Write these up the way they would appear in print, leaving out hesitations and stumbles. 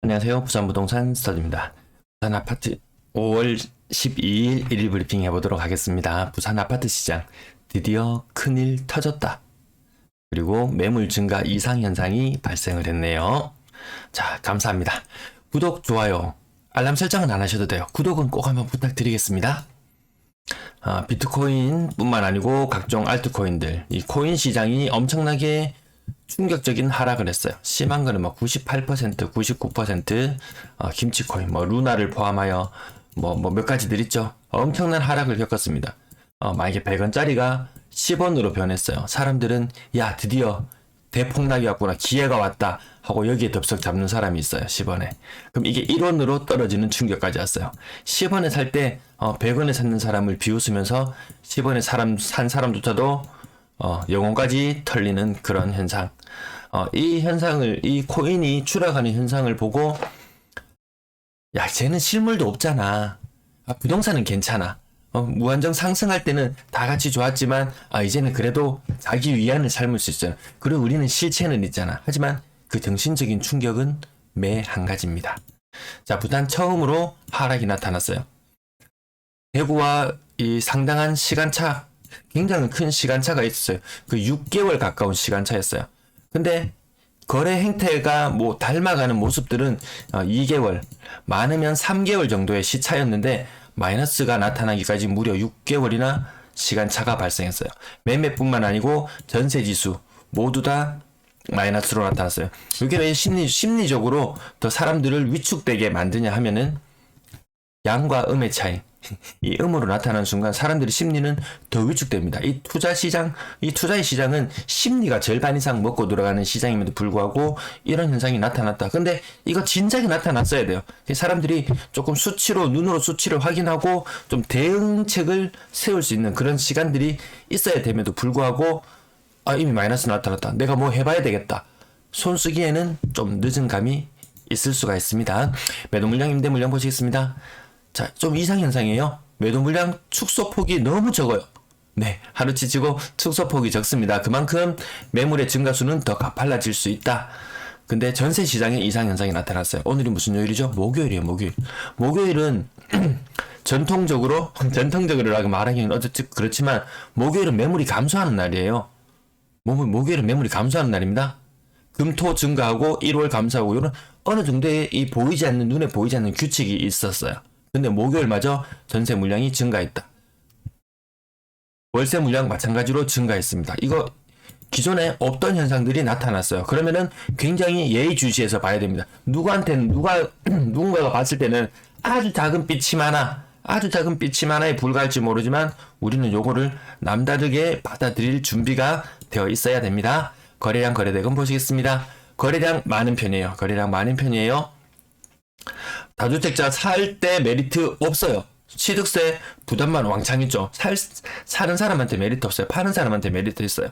안녕하세요. 부산부동산 스터디입니다. 부산 아파트 5월 12일 1일 브리핑 해보도록 하겠습니다. 부산 아파트 시장 드디어 큰일 터졌다. 그리고 매물 증가 이상 현상이 발생을 했네요. 자, 감사합니다. 구독, 좋아요, 알람 설정은 안 하셔도 돼요. 구독은 꼭 한번 부탁드리겠습니다. 비트코인 뿐만 아니고 각종 알트코인들, 이 코인 시장이 엄청나게 충격적인 하락을 했어요. 심한 거는 98%, 99%, 김치코인, 루나를 포함하여 몇 가지들 있죠. 엄청난 하락을 겪었습니다. 만약에 100원짜리가 10원으로 변했어요. 사람들은 야, 드디어 대폭락이 왔구나, 기회가 왔다 하고 여기에 덥석 잡는 사람이 있어요. 10원에. 그럼 이게 1원으로 떨어지는 충격까지 왔어요. 10원에 살 때 100원에 샀는 사람을 비웃으면서 10원에 산 사람조차도 영혼까지 털리는 그런 현상. 이 현상을, 이 코인이 추락하는 현상을 보고, 야, 쟤는 실물도 없잖아. 부동산은 괜찮아. 무한정 상승할 때는 다 같이 좋았지만, 이제는 그래도 자기 위안을 삶을 수 있어요. 그리고 우리는 실체는 있잖아. 하지만 그 정신적인 충격은 매 한 가지입니다. 자, 부산 처음으로 하락이 나타났어요. 대구와 이 상당한 시간차, 굉장히 큰 시간차가 있었어요. 그 6개월 가까운 시간차였어요. 근데 거래 행태가 닮아가는 모습들은 2개월, 많으면 3개월 정도의 시차였는데 마이너스가 나타나기까지 무려 6개월이나 시간차가 발생했어요. 매매뿐만 아니고 전세지수 모두 다 마이너스로 나타났어요. 이게 왜 심리적으로 더 사람들을 위축되게 만드냐 하면은 양과 음의 차이. 이 음으로 나타나는 순간 사람들의 심리는 더 위축됩니다. 이 투자의 시장은 심리가 절반 이상 먹고 들어가는 시장임에도 불구하고 이런 현상이 나타났다. 근데 이거 진작에 나타났어야 돼요. 사람들이 조금 눈으로 수치를 확인하고 좀 대응책을 세울 수 있는 그런 시간들이 있어야 됨에도 불구하고 이미 마이너스 나타났다. 내가 뭐 해봐야 되겠다. 손 쓰기에는 좀 늦은 감이 있을 수가 있습니다. 매도 물량, 임대 물량 보시겠습니다. 자, 좀 이상현상이에요. 매도 물량 축소폭이 너무 적어요. 네, 하루치 치고 축소폭이 적습니다. 그만큼 매물의 증가수는 더 가팔라질 수 있다. 근데 전세 시장에 이상현상이 나타났어요. 오늘이 무슨 요일이죠? 목요일이에요, 목요일. 목요일은 전통적으로라고 말하기는 어쨌든 그렇지만 목요일은 매물이 감소하는 날이에요. 목요일은 매물이 감소하는 날입니다. 금토 증가하고 1월 감소하고 이런 어느 정도의 눈에 보이지 않는 규칙이 있었어요. 근데 목요일마저 전세 물량이 증가했다. 월세 물량 마찬가지로 증가했습니다. 이거 기존에 없던 현상들이 나타났어요. 그러면은 굉장히 예의주시해서 봐야 됩니다. 누군가가 봤을 때는 아주 작은 빛이 많아에 불과할지 모르지만 우리는 요거를 남다르게 받아들일 준비가 되어 있어야 됩니다. 거래량, 거래대금 보시겠습니다. 거래량 많은 편이에요. 다주택자 살 때 메리트 없어요. 취득세 부담만 왕창 있죠. 사는 사람한테 메리트 없어요. 파는 사람한테 메리트 있어요.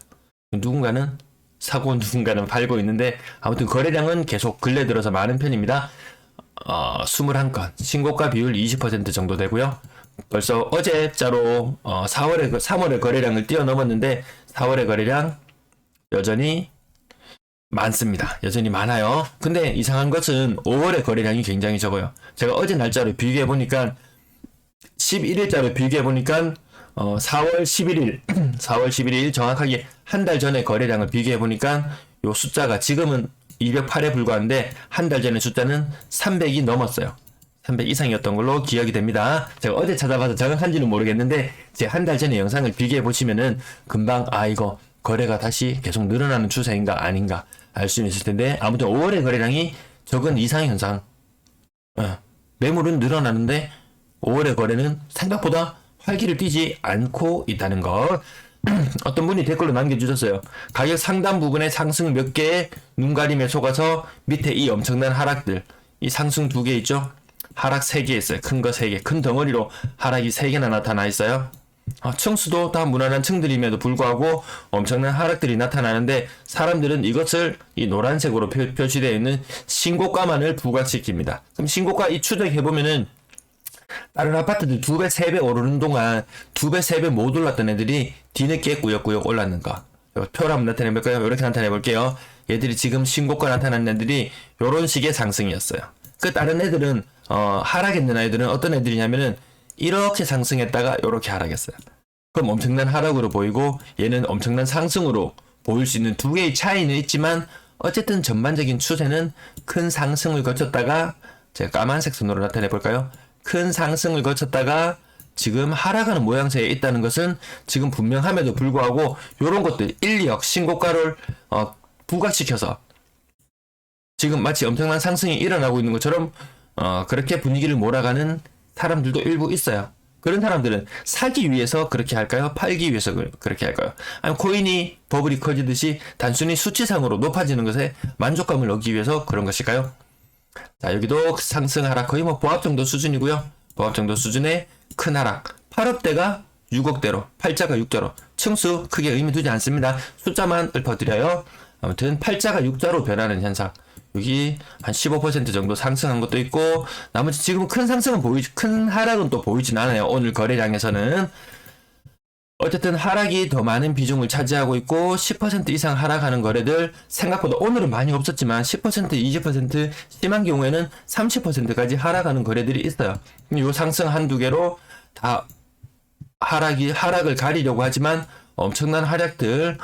누군가는 사고 누군가는 팔고 있는데 아무튼 거래량은 계속 근래 들어서 많은 편입니다. 21건, 신고가 비율 20% 정도 되고요. 벌써 어제자로 3월의 거래량을 뛰어넘었는데 4월의 거래량 여전히 많습니다. 여전히 많아요. 근데 이상한 것은 5월의 거래량이 굉장히 적어요. 제가 어제 날짜로 비교해보니까 11일자로 비교해보니까 4월 11일 정확하게 한 달 전에 거래량을 비교해보니까 요 숫자가 지금은 208에 불과한데 한 달 전의 숫자는 300이 넘었어요. 300 이상이었던 걸로 기억이 됩니다. 제가 어제 찾아봐서 정확한지는 모르겠는데 제 한 달 전의 영상을 비교해보시면은 금방 이거 거래가 다시 계속 늘어나는 추세인가 아닌가 알 수는 있을 텐데 아무튼 5월의 거래량이 적은 이상현상. 매물은 늘어나는데 5월의 거래는 생각보다 활기를 띠지 않고 있다는 것. 어떤 분이 댓글로 남겨주셨어요. 가격 상단 부분에 상승 몇 개의 눈가림에 속아서 밑에 이 엄청난 하락들, 이 상승 2개 있죠? 하락 3개 있어요. 큰 거 3개, 큰 덩어리로 하락이 3개나 나타나 있어요. 층수도 다 무난한 층들임에도 불구하고 엄청난 하락들이 나타나는데 사람들은 이것을 이 노란색으로 표시되어 있는 신고가만을 부각시킵니다. 그럼 신고가 이 추적해보면은 다른 아파트들 2배, 3배 오르는 동안 2배, 3배 못 올랐던 애들이 뒤늦게 꾸역꾸역 올랐는 거. 표를 한번 나타내볼까요? 이렇게 나타내볼게요. 얘들이 지금 신고가 나타난 애들이 이런 식의 상승이었어요. 그 다른 애들은 하락했는 아이들은 어떤 애들이냐면은 이렇게 상승했다가 이렇게 하락했어요. 그럼 엄청난 하락으로 보이고 얘는 엄청난 상승으로 보일 수 있는 두 개의 차이는 있지만 어쨌든 전반적인 추세는 큰 상승을 거쳤다가 제가 까만색 선으로 나타내 볼까요? 큰 상승을 거쳤다가 지금 하락하는 모양새에 있다는 것은 지금 분명함에도 불구하고 이런 것들 1, 2억 신고가를 부각시켜서 지금 마치 엄청난 상승이 일어나고 있는 것처럼 그렇게 분위기를 몰아가는 사람들도 일부 있어요. 그런 사람들은 사기 위해서 그렇게 할까요? 팔기 위해서 그렇게 할까요? 아니면 코인이 버블이 커지듯이 단순히 수치상으로 높아지는 것에 만족감을 얻기 위해서 그런 것일까요? 자, 여기도 상승 하락 거의 뭐 보합 정도 수준이고요. 보합 정도 수준의 큰 하락. 8억대가 6억대로, 팔자가 6자로. 층수 크게 의미 두지 않습니다. 숫자만 읊어드려요. 아무튼 팔자가 6자로 변하는 현상. 여기 한 15% 정도 상승한 것도 있고 나머지 지금 큰 상승은 큰 하락은 또 보이진 않아요. 오늘 거래량에서는 어쨌든 하락이 더 많은 비중을 차지하고 있고 10% 이상 하락하는 거래들 생각보다 오늘은 많이 없었지만 10%, 20% 심한 경우에는 30%까지 하락하는 거래들이 있어요. 이 상승 한두 개로 다 하락을 가리려고 하지만 엄청난 하락들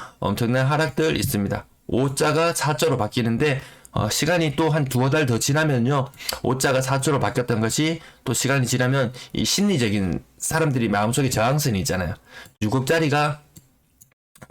있습니다. 5자가 4자로 바뀌는데 시간이 또 한 두어 달 더 지나면요 5자가 4자로 바뀌었던 것이 또 시간이 지나면 이 심리적인 사람들이 마음속에 저항선이 있잖아요. 6억짜리가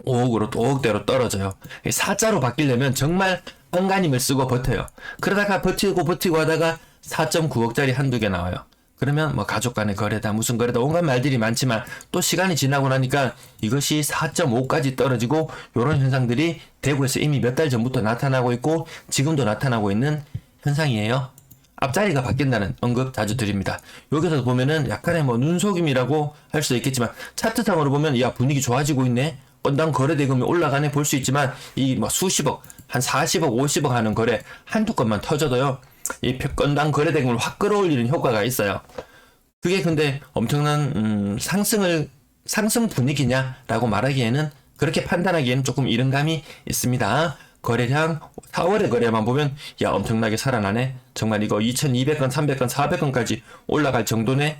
5억으로 또 5억대로 떨어져요. 4자로 바뀌려면 정말 안간힘을 쓰고 버텨요. 그러다가 버티고 하다가 4.9억짜리 한두 개 나와요. 그러면 뭐 가족 간의 거래다 무슨 거래다 온갖 말들이 많지만 또 시간이 지나고 나니까 이것이 4.5까지 떨어지고 이런 현상들이 대구에서 이미 몇 달 전부터 나타나고 있고 지금도 나타나고 있는 현상이에요. 앞자리가 바뀐다는 언급 자주 드립니다. 여기서 보면은 약간의 뭐 눈속임이라고 할 수도 있겠지만 차트상으로 보면 야 분위기 좋아지고 있네. 건당 거래 대금이 올라가네 볼 수 있지만 이 뭐 수십억 한 40억 50억 하는 거래 한두 건만 터져도요. 이 건당 거래 대금을 확 끌어올리는 효과가 있어요. 그게 근데 엄청난 상승 분위기냐라고 말하기에는 그렇게 판단하기에는 조금 이른 감이 있습니다. 거래량 4월의 거래만 보면 야 엄청나게 살아나네. 정말 이거 2200건, 300건, 400건까지 올라갈 정도네.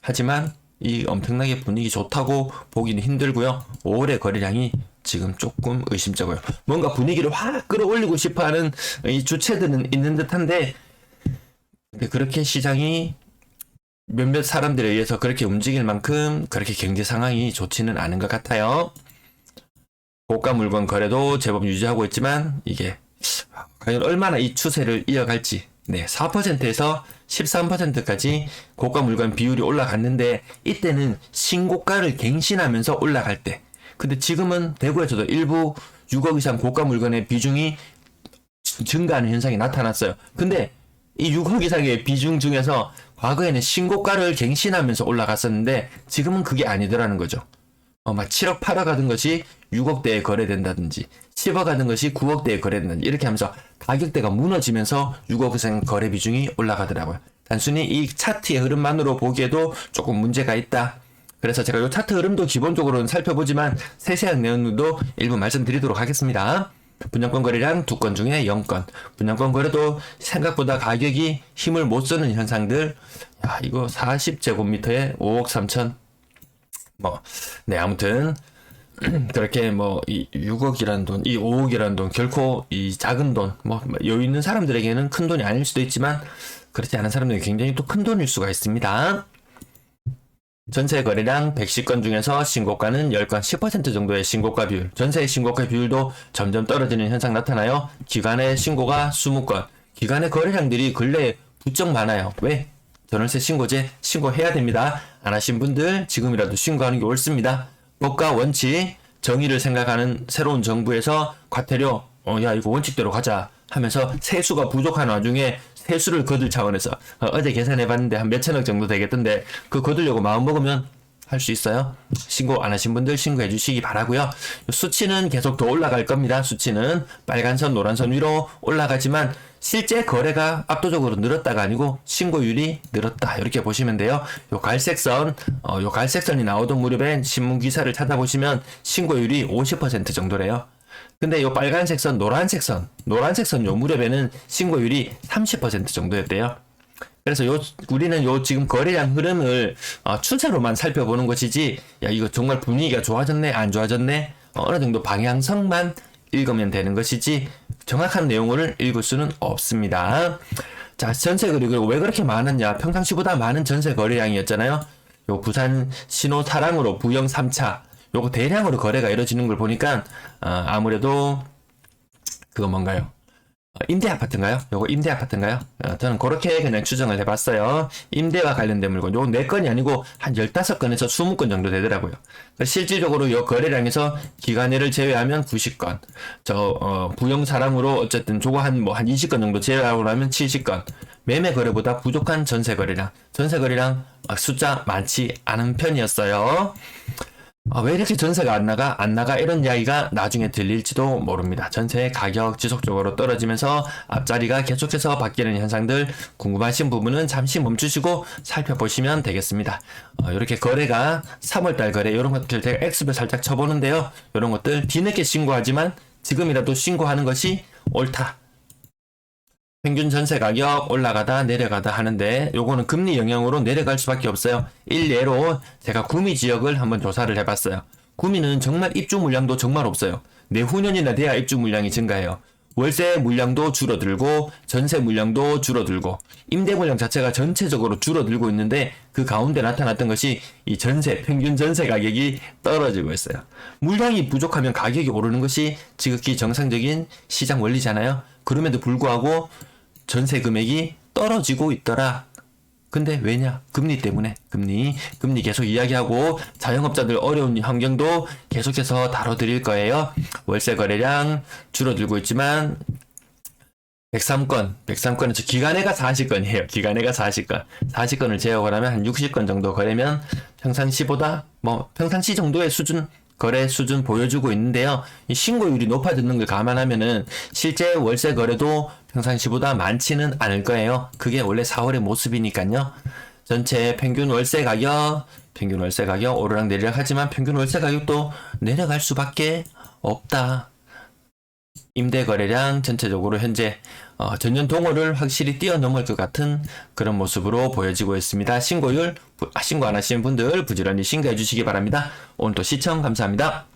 하지만 이 엄청나게 분위기 좋다고 보기는 힘들고요. 5월의 거래량이 지금 조금 의심쩍어요. 뭔가 분위기를 확 끌어올리고 싶어하는 이 주체들은 있는 듯한데 그렇게 시장이 몇몇 사람들에 의해서 그렇게 움직일 만큼 그렇게 경제 상황이 좋지는 않은 것 같아요. 고가 물건 거래도 제법 유지하고 있지만 이게 과연 얼마나 이 추세를 이어갈지 4%에서 13%까지 고가 물건 비율이 올라갔는데 이때는 신고가를 갱신하면서 올라갈 때 근데 지금은 대구에서도 일부 6억 이상 고가 물건의 비중이 증가하는 현상이 나타났어요. 근데 이 6억 이상의 비중 중에서 과거에는 신고가를 갱신하면서 올라갔었는데 지금은 그게 아니더라는 거죠. 막 7억 8억 하던 것이 6억대에 거래된다든지 10억 하던 것이 9억대에 거래된다든지 이렇게 하면서 가격대가 무너지면서 6억 이상 거래 비중이 올라가더라고요. 단순히 이 차트의 흐름만으로 보기에도 조금 문제가 있다. 그래서 제가 이 차트 흐름도 기본적으로는 살펴보지만 세세한 내용도 일부 말씀드리도록 하겠습니다. 분양권 거래량 2건 중에 0건. 분양권 거래도 생각보다 가격이 힘을 못 쓰는 현상들. 야, 이거 40제곱미터에 5억 3천. 아무튼 그렇게 이 6억이라는 돈, 이 5억이라는 돈 결코 이 작은 돈, 여유 있는 사람들에게는 큰 돈이 아닐 수도 있지만 그렇지 않은 사람들에게 굉장히 또 큰 돈일 수가 있습니다. 전세 거래량 110건 중에서 신고가는 10건 10% 정도의 신고가 비율, 전세의 신고가 비율도 점점 떨어지는 현상 나타나요. 기간의 신고가 20건, 기간의 거래량들이 근래에 부쩍 많아요. 왜? 전월세 신고제 신고해야 됩니다. 안 하신 분들 지금이라도 신고하는 게 옳습니다. 법과 원칙, 정의를 생각하는 새로운 정부에서 과태료, 야 이거 원칙대로 가자 하면서 세수가 부족한 와중에 세수를 거둘 차원에서 어제 계산해봤는데 한 몇천억 정도 되겠던데 그 거두려고 마음먹으면 할 수 있어요. 신고 안 하신 분들 신고해 주시기 바라고요. 수치는 계속 더 올라갈 겁니다. 수치는 빨간선 노란선 위로 올라가지만 실제 거래가 압도적으로 늘었다가 아니고 신고율이 늘었다 이렇게 보시면 돼요. 요 갈색선이 나오던 무렵엔 신문 기사를 찾아보시면 신고율이 50% 정도래요. 근데 요 빨간색 선, 노란색 선 요 무렵에는 신고율이 30% 정도였대요. 그래서 우리는 지금 거래량 흐름을 추세로만 살펴보는 것이지, 야, 이거 정말 분위기가 좋아졌네, 안 좋아졌네, 어느 정도 방향성만 읽으면 되는 것이지, 정확한 내용을 읽을 수는 없습니다. 자, 전세 거래, 그리고 왜 그렇게 많았냐? 평상시보다 많은 전세 거래량이었잖아요. 요 부산 신호사랑으로 부영 3차, 요거 대량으로 거래가 이루어지는 걸 보니까, 아무래도, 그거 뭔가요? 임대 아파트인가요? 요거 임대 아파트인가요? 저는 그렇게 그냥 추정을 해봤어요. 임대와 관련된 물건, 요거 4건이 아니고 한 15건에서 20건 정도 되더라고요. 실질적으로 요 거래량에서 기간애를 제외하면 90건, 부영사랑으로 어쨌든 저거 한 20건 정도 제외하고 나면 70건, 매매 거래보다 부족한 전세 거래량 숫자 많지 않은 편이었어요. 왜 이렇게 전세가 안 나가 이런 이야기가 나중에 들릴지도 모릅니다. 전세 가격 지속적으로 떨어지면서 앞자리가 계속해서 바뀌는 현상들, 궁금하신 부분은 잠시 멈추시고 살펴보시면 되겠습니다. 이렇게 거래가 3월달 거래, 이런 것들 제가 X별 살짝 쳐보는데요. 이런 것들 뒤늦게 신고하지만 지금이라도 신고하는 것이 옳다. 평균 전세 가격 올라가다 내려가다 하는데, 요거는 금리 영향으로 내려갈 수밖에 없어요. 일례로 제가 구미 지역을 한번 조사를 해봤어요. 구미는 정말 입주 물량도 정말 없어요. 내후년이나 돼야 입주 물량이 증가해요. 월세 물량도 줄어들고 전세 물량도 줄어들고 임대 물량 자체가 전체적으로 줄어들고 있는데, 그 가운데 나타났던 것이 이 평균 전세 가격이 떨어지고 있어요. 물량이 부족하면 가격이 오르는 것이 지극히 정상적인 시장 원리잖아요. 그럼에도 불구하고 전세 금액이 떨어지고 있더라. 근데 왜냐? 금리 때문에. 금리 계속 이야기하고, 자영업자들 어려운 환경도 계속해서 다뤄드릴 거예요. 월세 거래량 줄어들고 있지만 103건에서 기간애가 40건이에요. 기간애가 40건을 제외하고 나면 한 60건 정도 거래면 평상시보다 평상시 정도의 거래 수준 보여주고 있는데요. 이 신고율이 높아지는 걸 감안하면은 실제 월세 거래도 평상시보다 많지는 않을 거예요. 그게 원래 4월의 모습이니까요. 전체 평균 월세 가격 오르락 내리락 하지만 평균 월세 가격도 내려갈 수밖에 없다. 임대 거래량 전체적으로 현재 전년 동호를 확실히 뛰어넘을 것 같은 그런 모습으로 보여지고 있습니다. 신고 안 하시는 분들 부지런히 신고해 주시기 바랍니다. 오늘도 시청 감사합니다.